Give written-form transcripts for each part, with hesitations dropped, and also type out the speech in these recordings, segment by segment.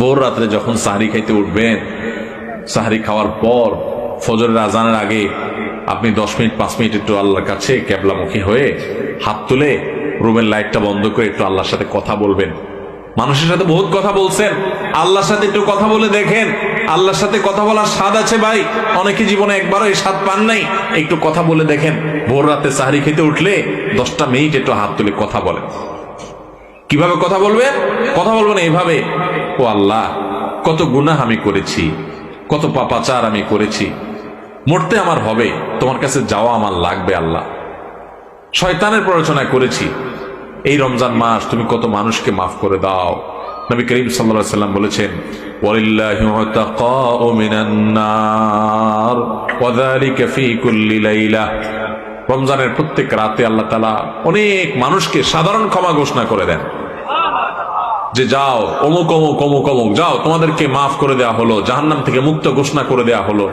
ভোর রাত্রে যখন সাহরি খাইতে উঠবেন, সাহরি খাওয়ার পর ফজরের আজানের আগে আপনি 10 মিনিট 5 মিনিট একটু আল্লাহর কাছে ক্যাবলামুখী হয়ে হাত তুলে রুমের লাইটটা বন্ধ করে একটু আল্লাহর সাথে কথা বলবেন। মানুষের সাথে বহুত কথা বলছেন, আল্লাহর সাথে একটু কথা বলে দেখেন। আল্লাহর সাথে কথা বলার স্বাদ আছে ভাই, অনেকে জীবনে একবারও এই স্বাদ পান নাই। একটু কথা বলে দেখেন। ভোর রাতে সাহরি খেতে উঠলে 10টা মিনিট একটু হাত তুলে কথা বলেন। কিভাবে কথা বলবেন? কথা বলবেন এইভাবে, ও আল্লাহ, কত গুনাহ আমি করেছি, কত পাপাচার আমি করেছি, মরতে আমার হবে, তোমার কাছে যাওয়া আমার লাগবে আল্লাহ। শয়তানের প্ররোচনা করেছি, এই রমজান মাস তুমি কত মানুষকে মাফ করে দাও। নবী করিম সাল্লাল্লাহু আলাইহি ওয়াসাল্লাম বলেছেন, ওয়ালিল্লাহি উতাকাউ মিনান নার ওয়া যালিকা ফি কুল্লি লাইলা। রমজানের প্রত্যেক রাতে আল্লাহ তাআলা অনেক মানুষকে সাধারণ ক্ষমা ঘোষণা করে দেন, যে যাও অমুক অমুক অমুক অমুক, যাও তোমাদেরকে মাফ করে দেওয়া হলো, জাহান্নাম থেকে মুক্ত ঘোষণা করে দেওয়া হলো।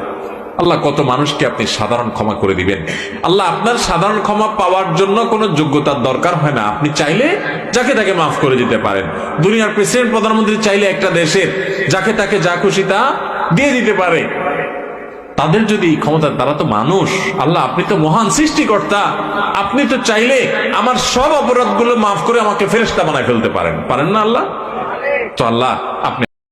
আল্লাহ কত মানুষকে আপনি সাধারণ ক্ষমা করে দিবেন। আল্লাহ আপনার সাধারণ ক্ষমা পাওয়ার জন্য কোনো যোগ্যতার দরকার হয় না, আপনি চাইলে যাকে তাকে মাফ করে দিতে পারেন। দুনিয়ার প্রেসিডেন্ট প্রধানমন্ত্রী চাইলে একটা দেশের যাকে তাকে যা খুশি তা দিয়ে দিতে পারে। তাদের যদি ক্ষমতা, তারা তো মানুষ। আল্লাহ আপনি তো মহান সৃষ্টিকর্তা, আপনি তো চাইলে আমার সব অপরাধগুলো মাফ করে আমাকে ফেরেশতা বানায় ফেলতে পারেন, পারেন না আল্লাহ? তো আল্লাহ আপনি